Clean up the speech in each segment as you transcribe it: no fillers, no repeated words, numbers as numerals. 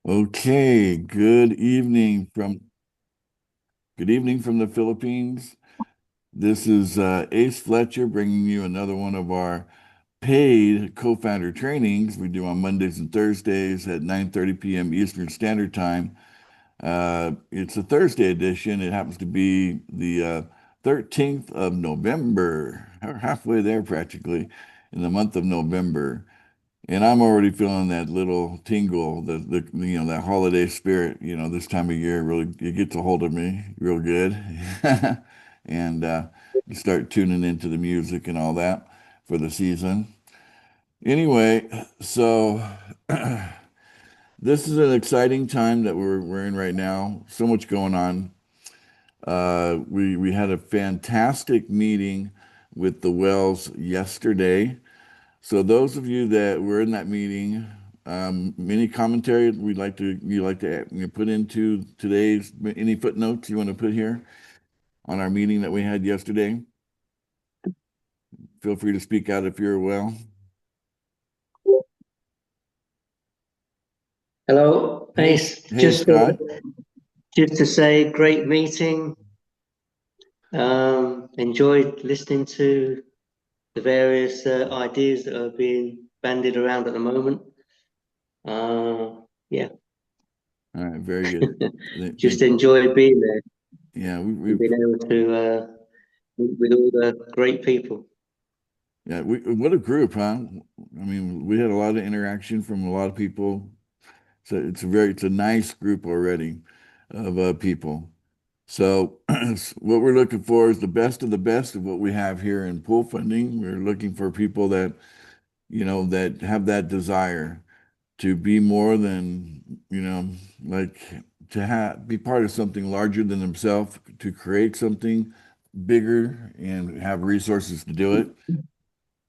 Okay, good evening from the Philippines. This is Ace Fletcher bringing you another one of our paid co-founder trainings we do on Mondays and Thursdays at 9:30 p.m. Eastern Standard Time. It's a Thursday edition. It happens to be the 13th of November. We're halfway there practically in the month of November. And I'm already feeling that little tingle, that holiday spirit, this time of year really it gets a hold of me real good. And you start tuning into the music and all that for the season. Anyway, so this is an exciting time that we're in right now. So much going on. We had a fantastic meeting with the Wells yesterday. So those of you that were in that meeting, any commentary you like to put into today's any footnotes you want to put here on our meeting that we had yesterday? Feel free to speak out if you're well. Hello, Hey, Ace. hey, Scott. Just to say, great meeting. Enjoyed listening to the various ideas that are being bandied around at the moment. Yeah, All right, very good. just Thank you. enjoyed being there Yeah, and being able to meet with all the great people. what a group, huh? I mean, we had a lot of interaction from a lot of people. So it's a nice group already of people. So what we're looking for is the best of the best of what we have here in pool funding. We're looking for people that, that have that desire to be more than, like to have be part of something larger than themselves, to create something bigger and have resources to do it.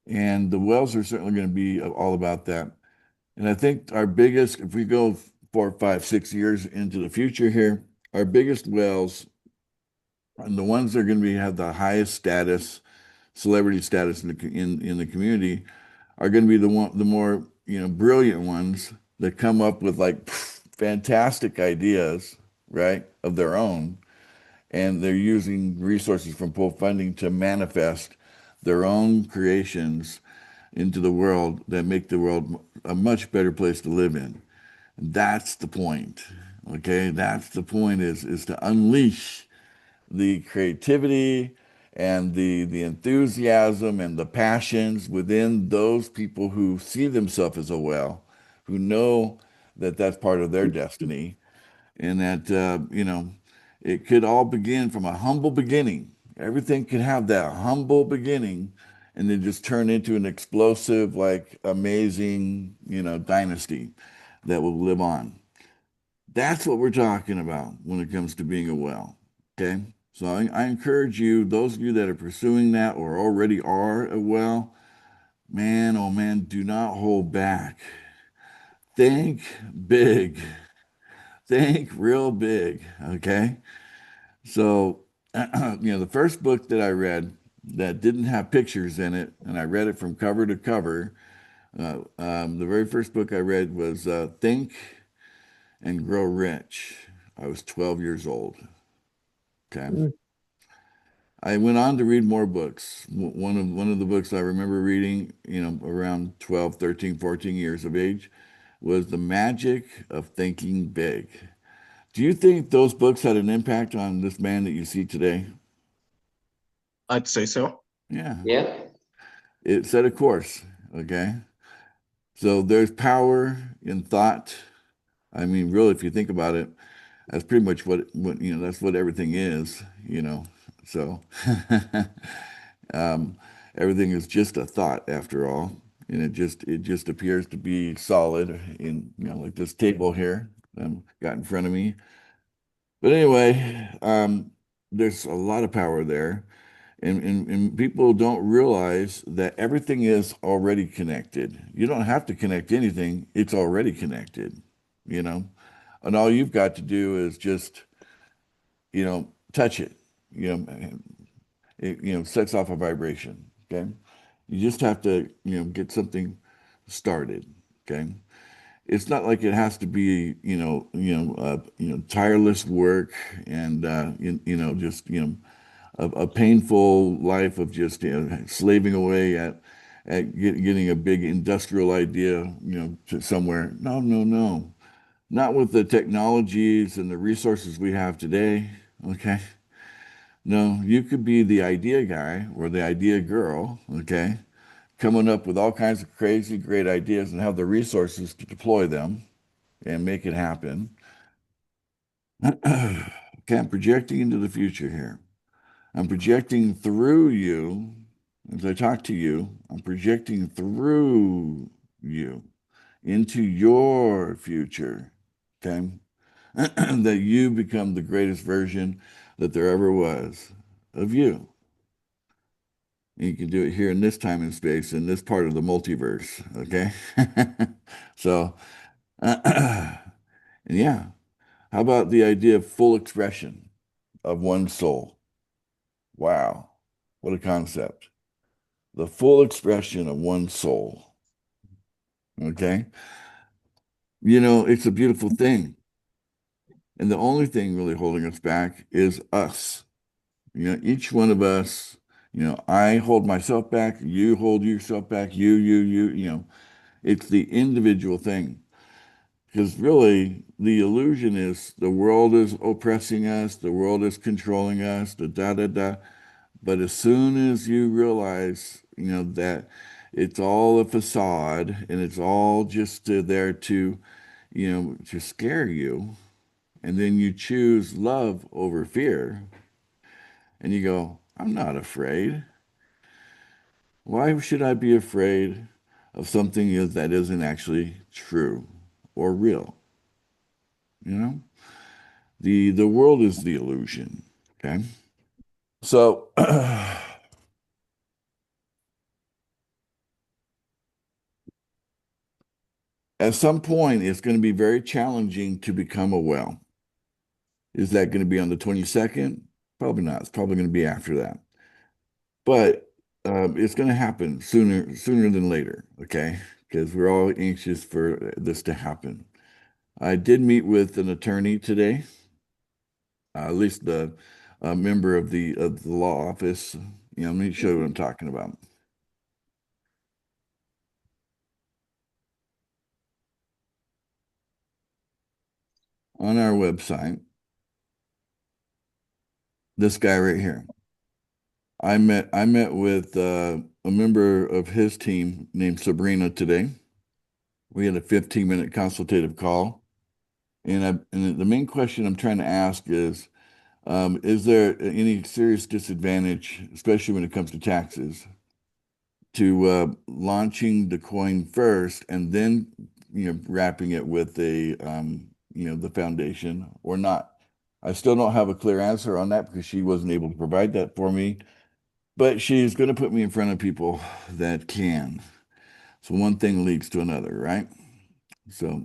And the wells are certainly going to be all about that. And I think our biggest, if we go 4, 5, 6 years into the future here, our biggest wells and the ones that are going to have the highest status, celebrity status in the community, are going to be the more brilliant ones that come up with like fantastic ideas, right, of their own, and they're using resources from pool funding to manifest their own creations into the world that make the world a much better place to live in. That's the point. Okay, that's the point is to unleash the creativity and the enthusiasm and the passions within those people who see themselves as a well, who know that that's part of their destiny, and that it could all begin from a humble beginning. Everything could have that humble beginning, and then just turn into an explosive, like amazing, dynasty that will live on. That's what we're talking about when it comes to being a well. Okay. So I encourage you, those of you that are pursuing that or already are a well, man, oh man, do not hold back. Think big. Think real big. Okay. So, the first book that I read that didn't have pictures in it, and I read it from cover to cover, the very first book I read was Think and Grow Rich. I was 12 years old. Okay. Mm. I went on to read more books. One of the books I remember reading, around 12, 13, 14 years of age was The Magic of Thinking Big. Do you think those books had an impact on this man that you see today? I'd say so. Yeah. Yeah, It set a course, okay? So there's power in thought. I mean, really, if you think about it, that's pretty much that's what everything is. So um, everything is just a thought after all, and it just appears to be solid in like this table here that I've got in front of me. But anyway, there's a lot of power there. And people don't realize that everything is already connected. You don't have to connect anything, it's already connected, you know? And all you've got to do is just, touch it. And it sets off a vibration. Okay. You just have to, get something started. Okay. it's not like it has to be, tireless work and, just, a painful life of just, slaving away at getting a big industrial idea, to somewhere. No, no, no. Not with the technologies and the resources we have today. Okay. No, you could be the idea guy or the idea girl. Okay. Coming up with all kinds of crazy, great ideas and have the resources to deploy them and make it happen. Okay, I'm projecting into the future here. I'm projecting through you as I talk to you. I'm projecting through you into your future. Okay, that you become the greatest version that there ever was of you. And you can do it here in this time and space in this part of the multiverse. Okay, so and yeah, how about the idea of full expression of one soul? Wow, what a concept. The full expression of one soul. Okay. It's a beautiful thing. And the only thing really holding us back is us. Each one of us, I hold myself back, you hold yourself back, it's the individual thing. Because really, the illusion is the world is oppressing us, the world is controlling us, the da da da. But as soon as you realize, that it's all a facade and it's all just there to, to scare you, and then you choose love over fear, and you go, I'm not afraid. Why should I be afraid of something that isn't actually true or real? You know, the world is the illusion. Okay. So at some point, it's going to be very challenging to become a well. Is that going to be on the 22nd? Probably not. It's probably going to be after that. But it's going to happen sooner than later, okay? Because we're all anxious for this to happen. I did meet with an attorney today, at least the member of the law office. Let me show you what I'm talking about. On our website, this guy right here. I met with a member of his team named Sabrina today. We had a 15-minute consultative call, and the main question I'm trying to ask is there any serious disadvantage, especially when it comes to taxes, to launching the coin first and then wrapping it with the foundation or not? I still don't have a clear answer on that because she wasn't able to provide that for me. But she's going to put me in front of people that can. So one thing leads to another, right? So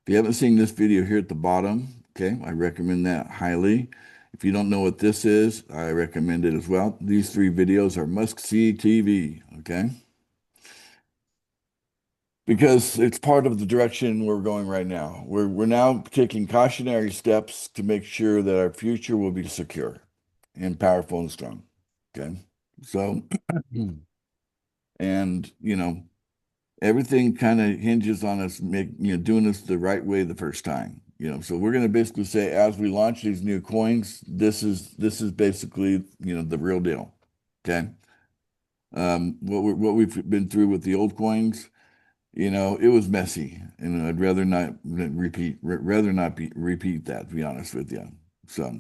if you haven't seen this video here at the bottom, okay, I recommend that highly. If you don't know what this is, I recommend it as well. These three videos are must-see TV, okay? Because it's part of the direction we're going right now. We're now taking cautionary steps to make sure that our future will be secure and powerful and strong. Okay. So and everything kind of hinges on us doing this the right way the first time. So we're going to basically say as we launch these new coins, this is basically the real deal. Okay. What we've been through with the old coins, it was messy, and I'd rather not repeat that, to be honest with you. So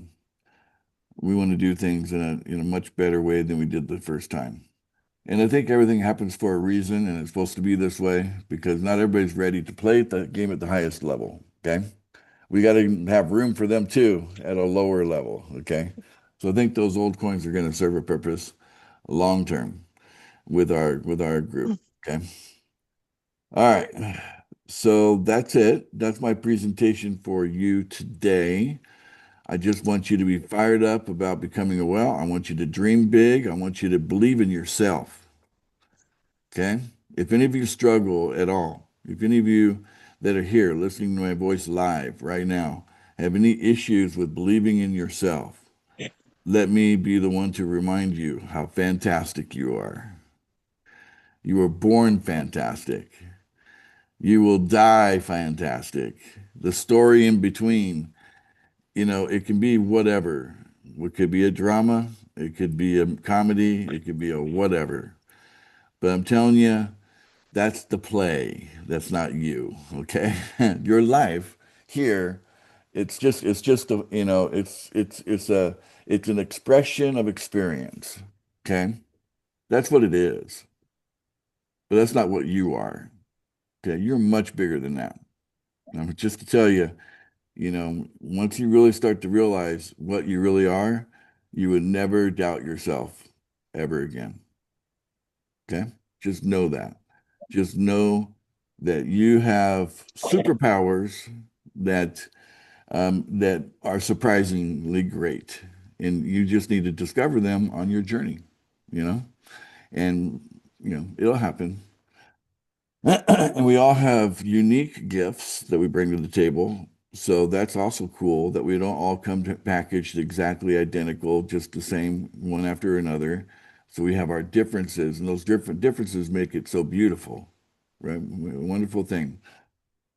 we want to do things in a much better way than we did the first time. And I think everything happens for a reason, and it's supposed to be this way because not everybody's ready to play the game at the highest level. Okay. We got to have room for them too at a lower level. Okay. So I think those old coins are going to serve a purpose long term with our group. Okay. All right. So that's it. That's my presentation for you today. I just want you to be fired up about becoming a well. I want you to dream big. I want you to believe in yourself. Okay. If any of you struggle at all, if any of you that are here listening to my voice live right now have any issues with believing in yourself, let me be the one to remind you how fantastic you are. You were born fantastic. You will die fantastic. The story in between, it can be whatever. It could be a drama, it could be a comedy, it could be a whatever. But I'm telling you, that's the play. That's not you, okay? Your life here, it's just a, it's an expression of experience, okay? That's what it is. But that's not what you are. Okay, you're much bigger than that. Just to tell you, once you really start to realize what you really are, you would never doubt yourself ever again. Okay? Just know that. Just know that you have superpowers that are surprisingly great, and you just need to discover them on your journey, you know, and it'll happen. And we all have unique gifts that we bring to the table. So that's also cool that we don't all come packaged exactly identical, just the same one after another. So we have our differences, and those different differences make it so beautiful, right? Wonderful thing.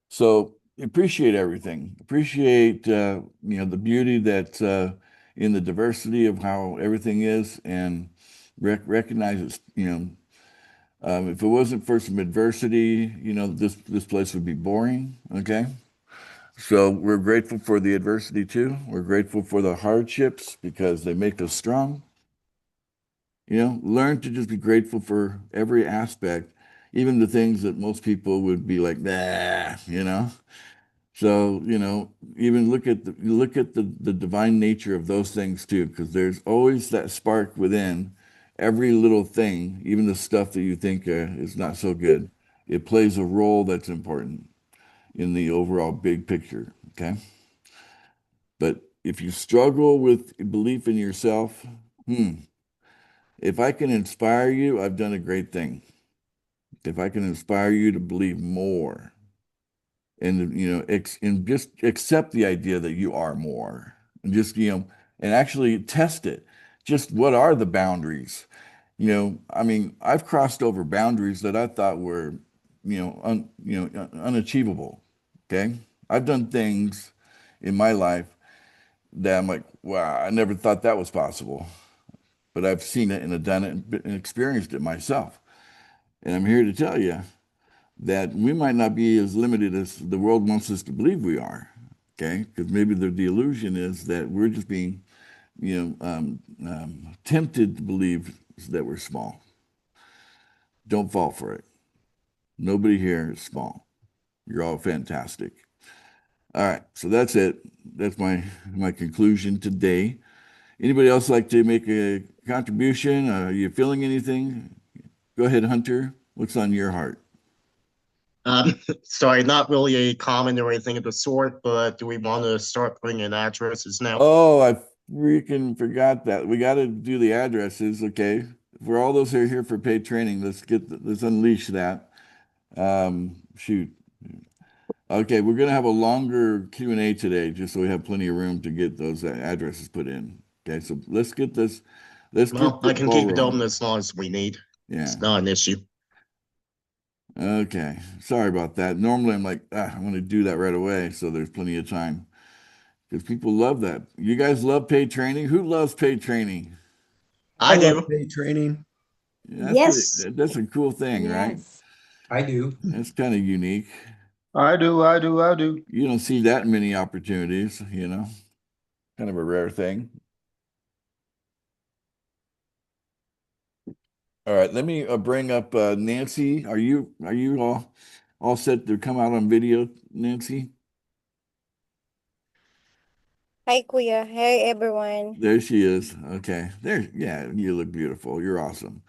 So appreciate everything. Appreciate the beauty that's in the diversity of how everything is, and recognize it's if it wasn't for some adversity, this place would be boring. Okay. So we're grateful for the adversity too. We're grateful for the hardships because they make us strong. Learn to just be grateful for every aspect, even the things that most people would be like, nah. So, even look at the divine nature of those things too, because there's always that spark within every little thing, even the stuff that you think is not so good. It plays a role that's important in the overall big picture. Okay. But if you struggle with belief in yourself, if I can inspire you, I've done a great thing. If I can inspire you to believe more, and and just accept the idea that you are more, and just and actually test it. Just what are the boundaries? I mean, I've crossed over boundaries that I thought were unachievable. Okay, I've done things in my life that I'm like, wow, I never thought that was possible, but I've seen it and have done it and experienced it myself, and I'm here to tell you that we might not be as limited as the world wants us to believe we are. Okay, because maybe the illusion is that we're just being, tempted to believe that we're small. Don't fall for it. Nobody here is small. You're all fantastic. All right, so that's it. That's my conclusion today. Anybody else like to make a contribution? Are you feeling anything? Go ahead, Hunter. What's on your heart? Sorry, not really a comment or anything of the sort, but do we want to start putting in addresses now? Oh, I freaking forgot that. We got to do the addresses, okay? For all those who are here for paid training, let's unleash that. Shoot. Okay, we're gonna have a longer Q&A today, just so we have plenty of room to get those addresses put in. Okay, so let's get this. Let's Well, get I the can ball keep it rolling. open as long as we need. Yeah. It's not an issue. Okay. Sorry about that. Normally I'm like, I want to do that right away, so there's plenty of time. Because people love that. You guys love paid training? Who loves paid training? I love do. paid training. Yes. That's a cool thing, right? Yes. I do. That's kind of unique. I do. You don't see that many opportunities, kind of a rare thing. All right, let me bring up Nancy. Are you all set to come out on video, Nancy? Hi, Kuya. Hey, everyone. There she is. Okay. There, yeah, you look beautiful. You're awesome.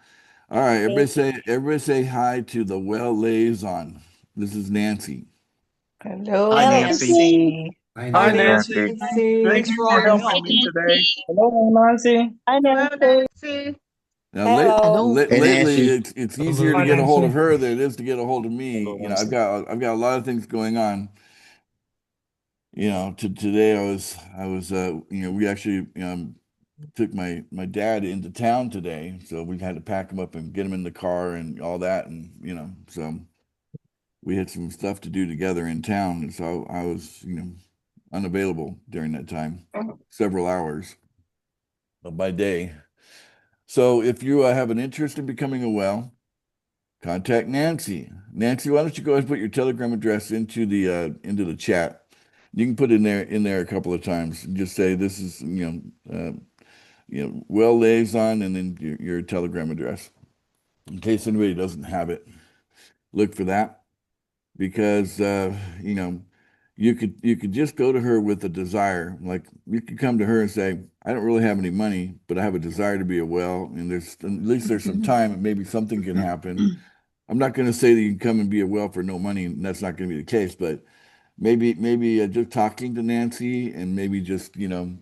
All right, Thank everybody say hi to the well liaison. This is Nancy. Hello, Hi, Hello. Nancy. Hi, Nancy. Nancy. Thanks for all your help me today. Hello, Nancy. Hi, Hello, Nancy. Nancy. Now, Hello. Hey, lately, Nancy. it's easier to get a hold of her than it is to get a hold of me. Hello, You know, I've Nancy. got a lot of things going on. You know, today I was you know, we actually took my dad into town today, so we had to pack him up and get him in the car and all that, and you know, so we had some stuff to do together in town, and so I was, you know, unavailable during that time, several hours by day. So if you have an interest in becoming a well, contact Nancy. Nancy, why don't you go ahead and put your Telegram address into the chat? You can put in there a couple of times. Just say this is, well liaison, and then your Telegram address. In case anybody doesn't have it, look for that because you know, you could just go to her with a desire. Like you could come to her and say, I don't really have any money, but I have a desire to be a well, and there's at least there's some time and maybe something can happen. I'm not going to say that you can come and be a well for no money, and that's not going to be the case, but maybe just talking to Nancy and maybe just, you know,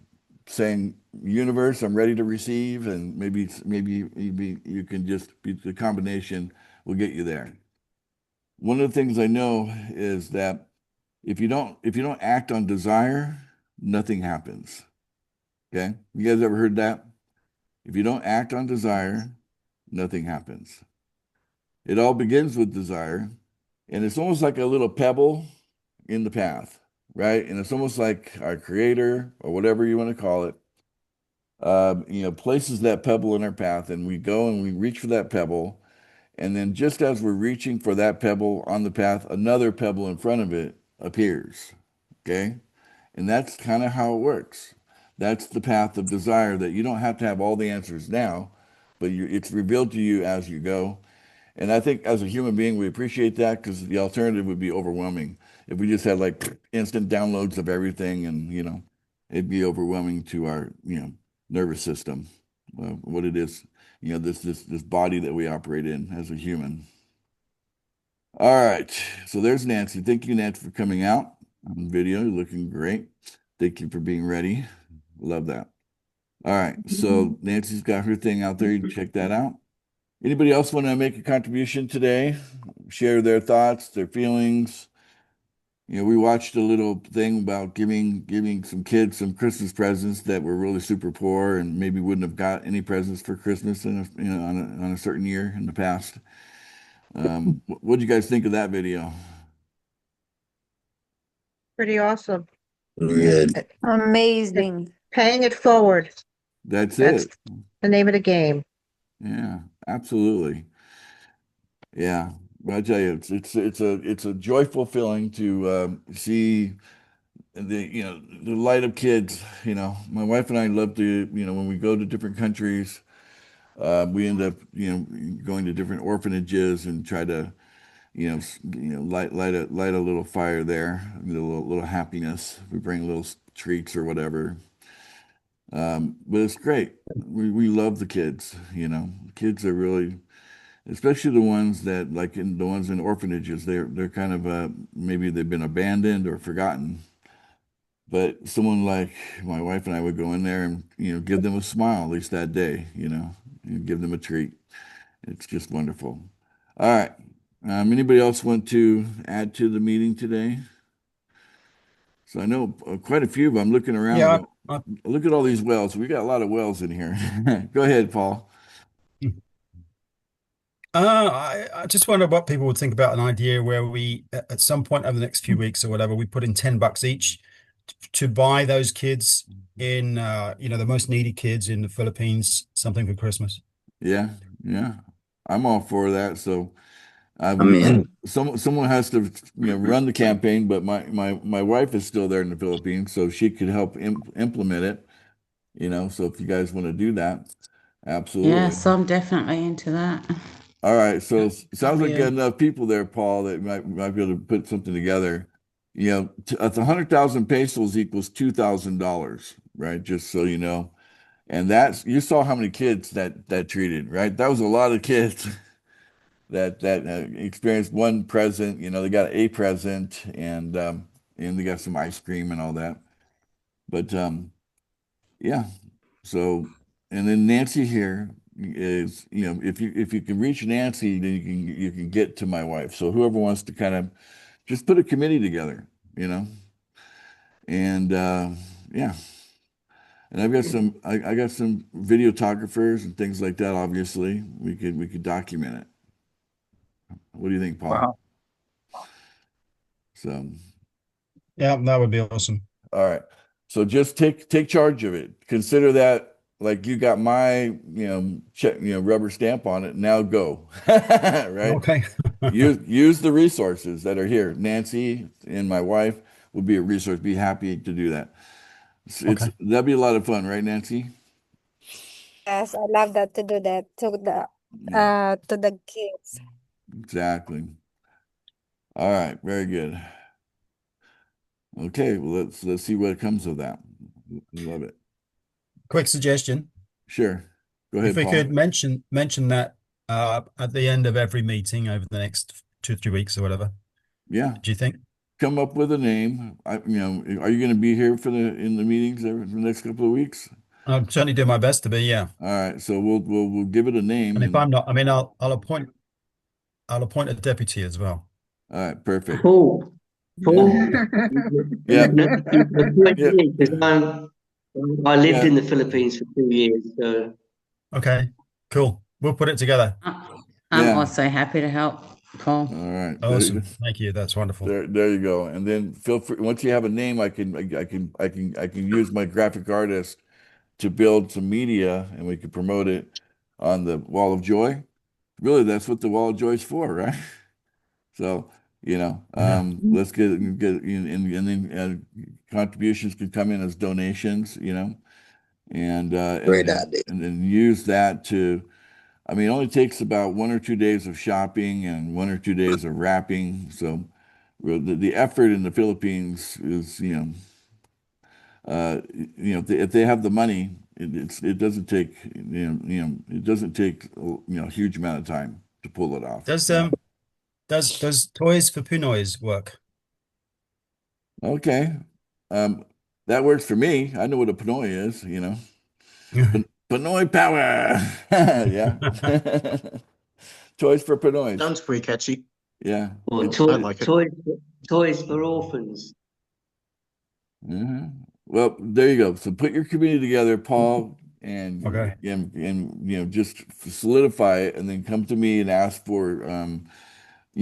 saying, universe, I'm ready to receive, and maybe you can just be the combination will get you there. One of the things I know is that if you don't act on desire, nothing happens. Okay? You guys ever heard that? If you don't act on desire, nothing happens. It all begins with desire, and it's almost like a little pebble in the path, right? And it's almost like our creator or whatever you want to call it, you know, places that pebble in our path, and we go and we reach for that pebble. And then just as we're reaching for that pebble on the path, another pebble in front of it appears. Okay. And that's kind of how it works. That's the path of desire, that you don't have to have all the answers now, but it's revealed to you as you go. And I think as a human being, we appreciate that because the alternative would be overwhelming. If we just had like instant downloads of everything, and, you know, it'd be overwhelming to our, you know, nervous system, what it is, you know, this body that we operate in as a human. All right. So there's Nancy. Thank you, Nancy, for coming out on video. You're looking great. Thank you for being ready. Love that. All right. So Nancy's got her thing out there. You can check that out. Anybody else want to make a contribution today? Share their thoughts, their feelings. You know, we watched a little thing about giving some kids some Christmas presents that were really super poor and maybe wouldn't have got any presents for Christmas on a certain year in the past. What do you guys think of that video? Pretty awesome. Good. Amazing. Paying it forward. That's That's it. the name of the game. Yeah, absolutely. Yeah, I tell you, it's a joyful feeling to see the light of kids. You know, my wife and I love to, you know, when we go to different countries, we end up, you know, going to different orphanages and try to, light a little fire there, a little happiness. We bring little treats or whatever. But it's great. We love the kids. You know, kids are really, especially the ones that like in the ones in orphanages. They're kind of maybe they've been abandoned or forgotten. But someone like my wife and I would go in there and, you know, give them a smile at least that day, you know, and give them a treat. It's just wonderful. All right. Anybody else want to add to the meeting today? So I know quite a few of them. I'm looking around. Yeah, Look at all these wells. We got a lot of wells in here. Go ahead, Paul. I just wonder what people would think about an idea where we, at some point over the next few weeks or whatever, we put in $10 each to buy those kids in, the most needy kids in the Philippines something for Christmas. Yeah, yeah. I'm all for that. So I'm in. someone has to, you know, run the campaign, but my wife is still there in the Philippines, so she could help implement it, you know. So if you guys want to do that, absolutely. Yes, I'm definitely into that. All right. So it sounds like you got in. enough people there, Paul, that might be able to put something together. You know, 100,000 pesos equals $2,000, right? Just so you know. And you saw how many kids that treated, right? That was a lot of kids that experienced one present. You know, they got a present, and they got some ice cream and all that. But yeah. So, and then Nancy here, is, if you can reach Nancy, then you can get to my wife. So whoever wants to kind of just put a committee together, and yeah. And I've got I got some videographers and things like that. Obviously, we could document it. What do you think, Paul? Wow. So, Yeah, that would be awesome. all right. So just take charge of it. Consider that like you got my, check, rubber stamp on it. Now go. Right? Okay. Use the resources that are here. Nancy and my wife will be a resource. Be happy to do that. Okay. That'd be a lot of fun, right, Nancy? Yes, I love that to do that to the kids. Exactly. All right, very good. Okay, well let's see what comes of that. Love it. Quick suggestion. Sure. Go ahead, If we Paul. could mention that at the end of every meeting over the next 2-3 weeks or whatever. Yeah. Do you think? Come up with a name. Are you going to be here in the meetings for the next couple of weeks? I'll certainly do my best to be, yeah. All right, so we'll give it a name. And if I'm not, I mean, I'll appoint a deputy as well. All right, perfect. Paul, Yeah. because I lived Yeah. in the Philippines for 2 years, so Okay, cool. We'll put it together. I'm Yeah. also happy to help, Paul. All right. Awesome. Thank you. That's wonderful. There you go. And then feel free, once you have a name, I can use my graphic artist to build some media, and we can promote it on the Wall of Joy. Really, that's what the Wall of Joy is for, right? So, let's get and then contributions can come in as donations, and Great idea. and then use that to. I mean, it only takes about 1 or 2 days of shopping and 1 or 2 days of wrapping. So, the effort in the Philippines is, if they have the money, it doesn't take, it doesn't take, a huge amount of time to pull it off. Does Toys for Pinoys work? Okay, that works for me. I know what a Pinoy is, Pinoy power. Yeah. Toys for Pinoys. Sounds pretty catchy. Yeah. well, It's- I like it. toys for orphans. Mhm. Well, there you go. So put your committee together, Paul, and Okay. just solidify it, and then come to me and ask for who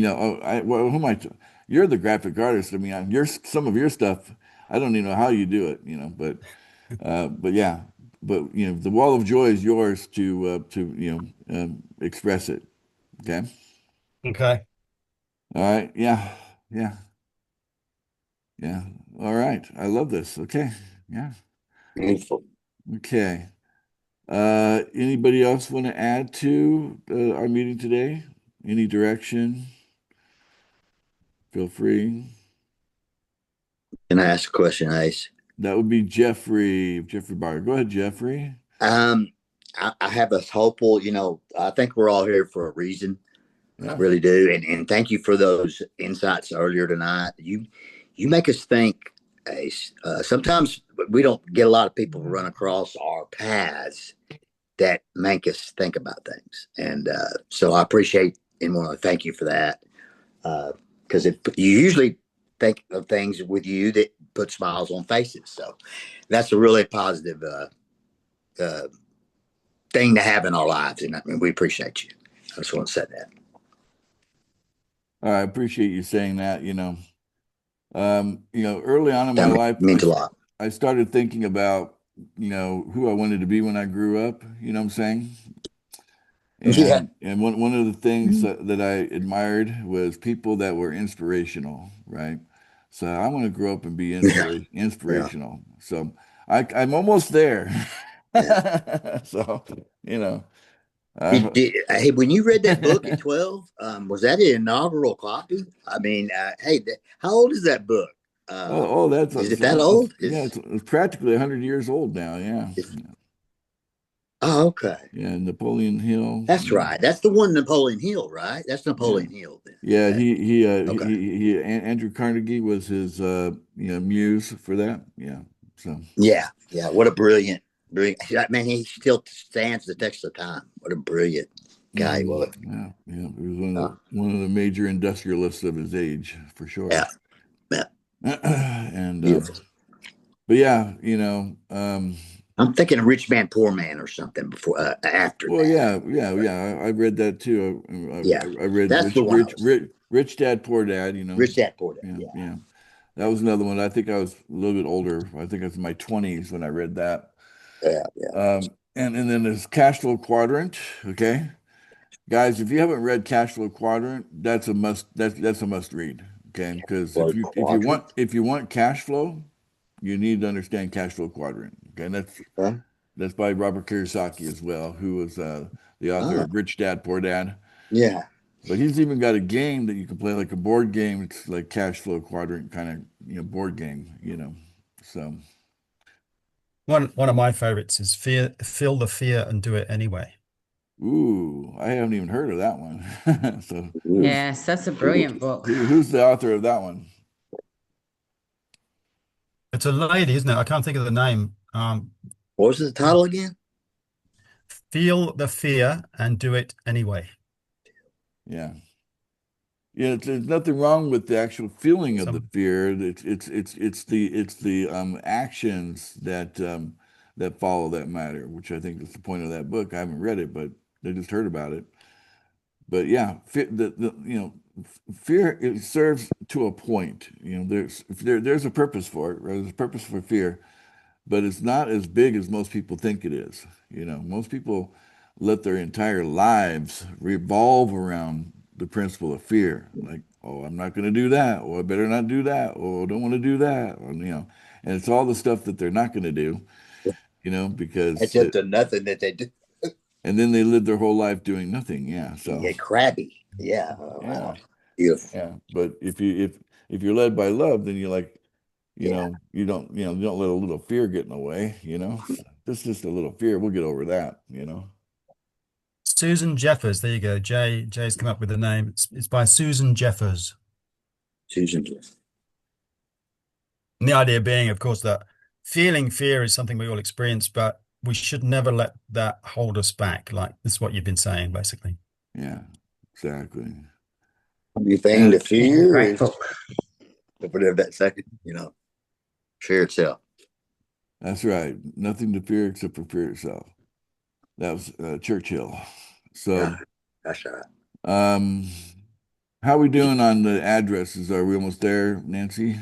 am I? You're the graphic artist. I mean, some of your stuff. I don't even know how you do it, but yeah, but the Wall of Joy is yours to express it. Okay. Okay. All right. Yeah. Yeah. Yeah. All right. I love this. Okay. Yeah. Beautiful. Okay. Anybody else want to add to our meeting today? Any direction? Feel free. Can I ask a question, Ace? That would be Jeffrey Barr. Go ahead, Jeffrey. I have a hopeful, I think we're all here for a reason. I Yeah. really do. And thank you for those insights earlier tonight. You make us think, Ace. Sometimes we don't get a lot of people run across our paths that make us think about things. And so I appreciate and want to thank you for that. Because you usually think of things with you that put smiles on faces. So that's a really positive thing to have in our lives. And I mean, we appreciate you. I just want to say that. I appreciate you saying that. Early on in my That life, means a lot. I started thinking about, who I wanted to be when I grew up. You know what I'm saying? And, Yeah. and one of the things that I admired was people that were inspirational, right? So I want to grow up and be inspirational. So I'm almost there. So, Hey, when you read that book at 12, was that an inaugural copy? I mean, how old is that book? That's is it that old? Yeah, it's practically 100 years old now. Yeah. Oh, okay. Yeah, Napoleon Hill. That's right. That's the one, Napoleon Hill, right? That's Napoleon Hill. Then. Yeah, Okay. he Andrew Carnegie was his muse for that. Yeah. So Yeah. What a brilliant brilliant. I mean, he still stands the test of time. What a brilliant guy he was. Yeah, yeah. He was one of the major industrialists of his age, for sure. Yeah, yeah. And Beautiful. but yeah, I'm thinking of Rich Man, Poor Man or something before after well, that. yeah. I read that too. Yeah, I read that's the one I was- Rich Dad Poor Dad. Rich Dad, Poor Dad. Yeah, Yeah. yeah. That was another one. I think I was a little bit older. I think I was in my 20s when I read that. Yeah, yeah. And then there's Cash Flow Quadrant. Okay, guys, if you haven't read Cash Flow Quadrant, that's a must. That's a must read. Okay, because if you want cash flow, you need to understand Cash Flow Quadrant. Okay, and that's by Robert Kiyosaki as well, who was the author of Rich Dad Poor Dad. Yeah. But he's even got a game that you can play, like a board game. It's like Cash Flow Quadrant kind of board game. So. One of my favorites is feel the fear and do it anyway. Ooh, I haven't even heard of that one. So Yes, that's a brilliant book. who's the author of that one? It's a lady, isn't it? I can't think of the name. What was the title again? Feel the fear and do it anyway. Yeah. Yeah, there's nothing wrong with the actual feeling of the fear. It's the actions that follow that matter, which I think is the point of that book. I haven't read it, but I just heard about it. But yeah, fear, it serves to a point. There's a purpose for it, right? There's a purpose for fear, but it's not as big as most people think it is. Most people let their entire lives revolve around the principle of fear. Like, oh, I'm not going to do that. Or I better not do that. Or I don't want to do that. Or, and it's all the stuff that they're not going to do, because It's just nothing that they do. And then they live their whole life doing nothing. Yeah. So Get crabby. Yeah. yeah. Beautiful. Yeah. But if you're led by love, then you're like, you don't let a little fear get in the way, This is just a little fear. We'll get over that, Susan Jeffers. There you go. Jay's come up with the name. It's by Susan Jeffers. Susan Jeffers. And the idea being, of course, that feeling fear is something we all experience, but we should never let that hold us back. Like, this is what you've been saying, basically. Yeah, exactly. Everything to fear is Grateful. whatever that second, fear itself. That's right. Nothing to fear except for fear itself. That was Churchill. So, Yeah, that's right. how are we doing on the addresses? Are we almost there, Nancy?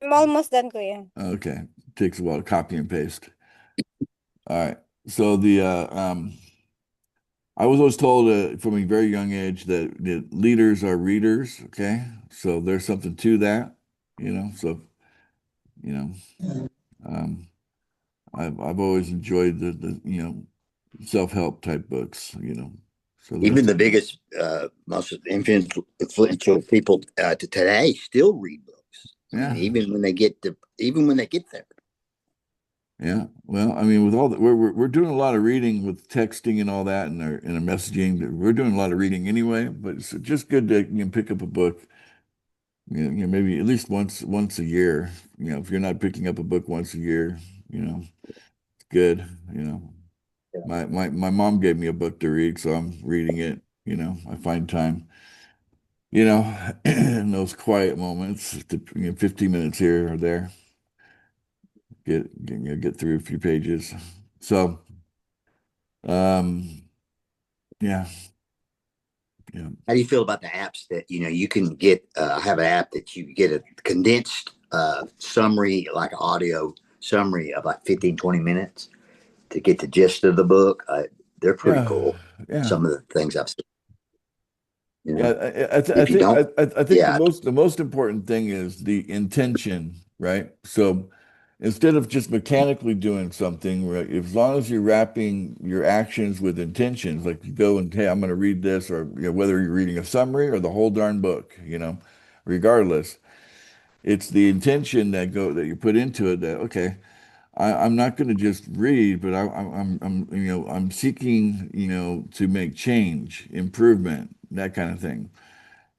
I'm almost done, Kuya. Okay. Takes a while to copy and paste. All right. So I was always told from a very young age that leaders are readers. Okay. So there's something to that, so, I've always enjoyed the self-help type books, so Even the biggest, most influential people today still read books. Yeah. Even when they get there. Yeah. Well, I mean, with all that, we're doing a lot of reading with texting and all that, and our messaging. We're doing a lot of reading anyway, but it's just good to pick up a book. Maybe at least once a year. If you're not picking up a book once a year, it's good. My mom gave me a book to read, so I'm reading it. I find time. In those quiet moments, 15 minutes here or there, get through a few pages. So, yeah. How do you feel about the apps that you can get? Have an app that you get a condensed summary, like audio summary of like 15-20 minutes to get the gist of the book. They're pretty cool. Yeah. Some of the things I've seen. Yeah, I think the most important thing is the intention, right? So instead of just mechanically doing something, right, as long as you're wrapping your actions with intentions, like you go and, hey, I'm going to read this, or whether you're reading a summary or the whole darn book, regardless, it's the intention that you put into it that, okay, I'm not going to just read, but I'm seeking, to make change, improvement, that kind of thing,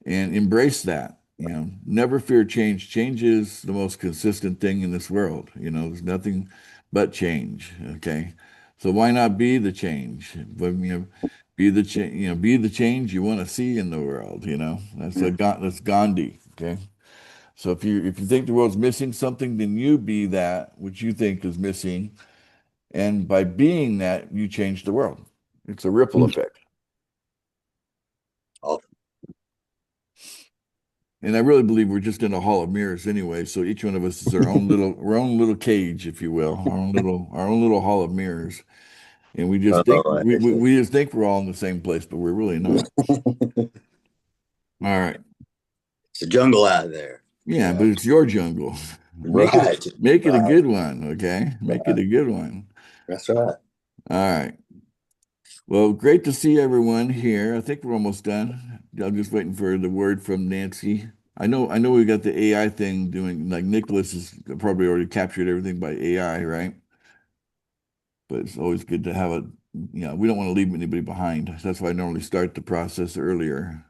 and embrace that. You know, never fear change. Change is the most consistent thing in this world. You know, there's nothing but change. Okay. So why not be the change? But, be the change, be the change you want to see in the world, that's Gandhi. Okay. So if you think the world's missing something, then you be that which you think is missing. And by being that, you change the world. It's a ripple effect. Awesome. And I really believe we're just in a hall of mirrors anyway. So each one of us is our own little cage, if you will, our own little hall of mirrors. And we just think Oh, we just think we're all in the same place, but we're really not. All right. it's a jungle out there. Yeah, but it's your jungle. Right. Make it a Right. good one, okay? Make it a good one. That's right. All right. Well, great to see everyone here. I think we're almost done. I'm just waiting for the word from Nancy. I know we got the AI thing doing, like Nicholas has probably already captured everything by AI, right? But it's always good to have we don't want to leave anybody behind. That's why I normally start the process earlier.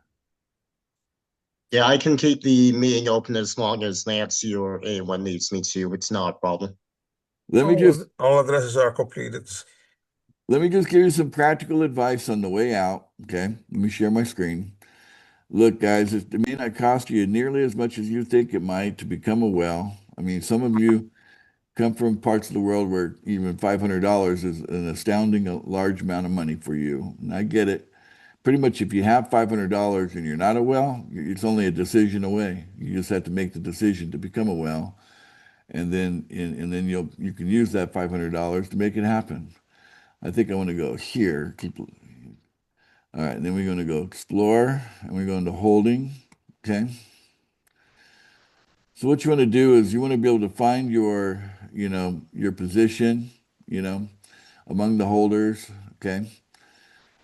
Yeah, I can keep the meeting open as long as Nancy or anyone needs me to. It's not a problem. Let me just All addresses are completed. Let me just give you some practical advice on the way out. Okay. Let me share my screen. Look, guys, it may not cost you nearly as much as you think it might to become a well. I mean, some of you come from parts of the world where even $500 is an astounding large amount of money for you. And I get it. Pretty much if you have $500 and you're not a well, it's only a decision away. You just have to make the decision to become a well. And then you can use that $500 to make it happen. I think I want to go here. All right, then we're going to go explore and we're going to holding. Okay. So what you want to do is you want to be able to find your position, among the holders. Okay.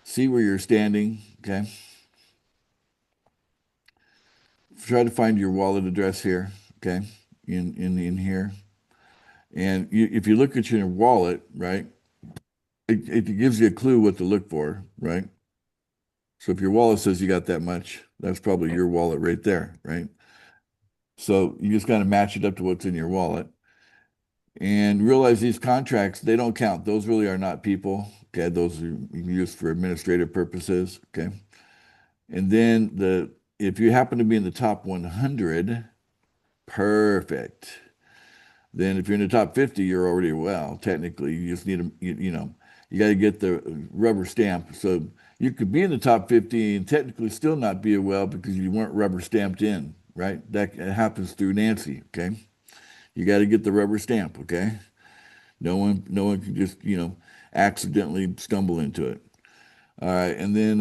See where you're standing. Okay. Try to find your wallet address here. Okay. In here. And if you look at your wallet, right, it gives you a clue what to look for, right? So if your wallet says you got that much, that's probably your wallet right there, right? So you just kind of match it up to what's in your wallet and realize these contracts, they don't count. Those really are not people. Okay. Those are used for administrative purposes. Okay. And then if you happen to be in the top 100, perfect. Then if you're in the top 50, you're already well. Technically, you just need you got to get the rubber stamp. So you could be in the top 50 and technically still not be a well because you weren't rubber stamped in, right? That happens through Nancy, okay? You got to get the rubber stamp, okay? No one can just, accidentally stumble into it. All right, and then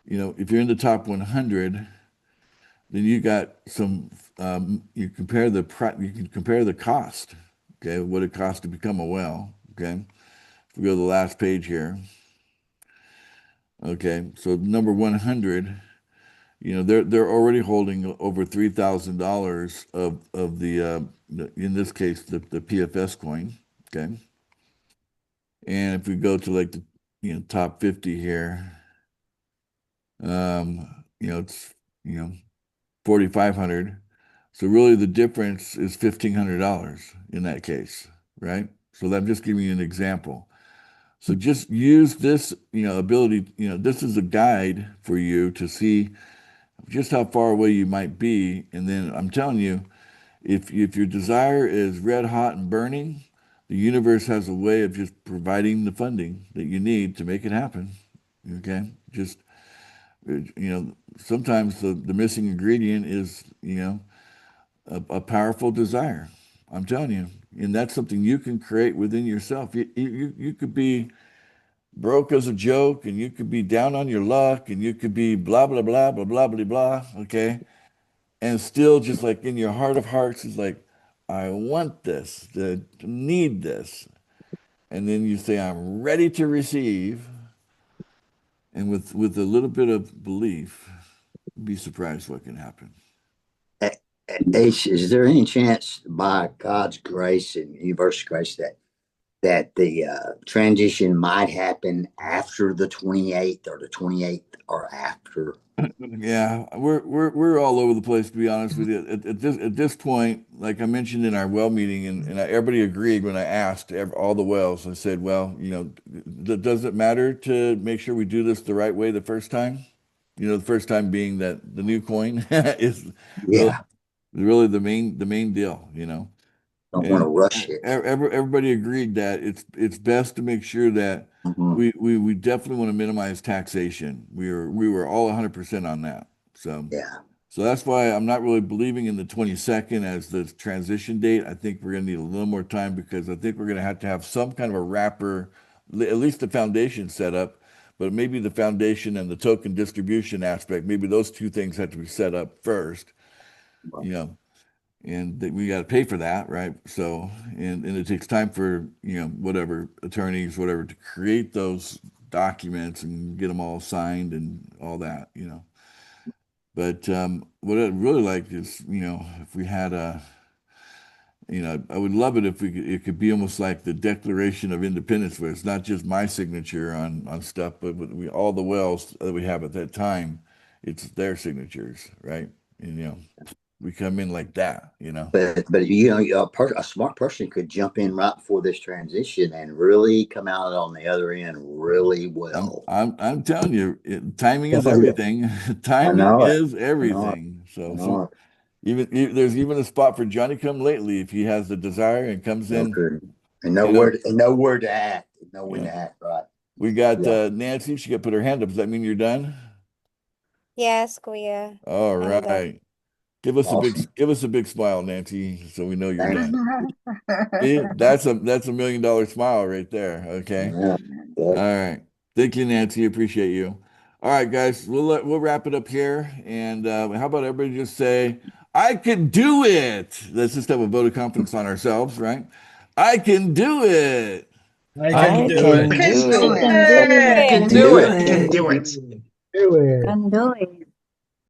if you're in the top 100, then you got some you can compare the cost, okay? What it costs to become a well, okay? If we go to the last page here. Okay, so number 100, they're already holding over $3,000 of the in this case the PFS coin. Okay, and if we go to like the top 50 here, it's 4,500. So really the difference is $1,500 in that case, right? So I'm just giving you an example. So just use this, ability, this is a guide for you to see just how far away you might be. And then I'm telling you, if your desire is red hot and burning, the universe has a way of just providing the funding that you need to make it happen. Okay. Just, sometimes the missing ingredient is, a powerful desire. I'm telling you. And that's something you can create within yourself. You could be broke as a joke, and you could be down on your luck, and you could be blah blah blah blah blah blah blah. Okay, and still, just like in your heart of hearts, is like, I want this, to need this, and then you say, I'm ready to receive, and with a little bit of belief, be surprised what can happen. Is there any chance by God's grace and universal grace that that the transition might happen after the 28th or the 28th or after. Yeah, we're all over the place, to be honest with you. At this point, like I mentioned in our well meeting, and everybody agreed when I asked all the wells. I said, well, does it matter to make sure we do this the right way the first time? The first time being that the new coin is Yeah, really the main deal. don't want to And rush it. everybody agreed that it's best to make sure that Mhm. we definitely want to minimize taxation. We were all 100% on that. So Yeah. that's why I'm not really believing in the 22nd as the transition date. I think we're going to need a little more time because I think we're going to have some kind of a wrapper, at least the foundation set up, but maybe the foundation and the token distribution aspect, maybe those two things have to be set up first, and we got to pay for that, right? So, and it takes time for, whatever attorneys, whatever, to create those documents and get them all signed and all that. But what I'd really like is, if we had I would love it if it could be almost like the Declaration of Independence, where it's not just my signature on stuff, but all the wells that we have at that time, it's their signatures, right? And we come in like that. But a smart person could jump in right before this transition and really come out on the other end really well. I'm telling you, timing is Oh, yeah. everything. Timing know it. is everything. I know So there's even a spot for Johnny come lately if he has the desire and comes in. Okay. And nowhere to act. Know when Yeah. to act, right? We got Yeah. Nancy. She got to put her hand up. Does that mean you're done? Yes, Kuya. All I'm done. right. Give us Awesome. a big smile, Nancy, so we know you're Thank done. See, that's a $1 million smile right there. Okay. Yeah. All right. Thank you, Nancy. Appreciate you. All right, guys. We'll wrap it up here. And how about everybody just say, "I can do it." Let's just have a vote of confidence on ourselves, right? I can do it. I can do it. Can do do it. it. Can do it. Can do it. Do it. Can do it.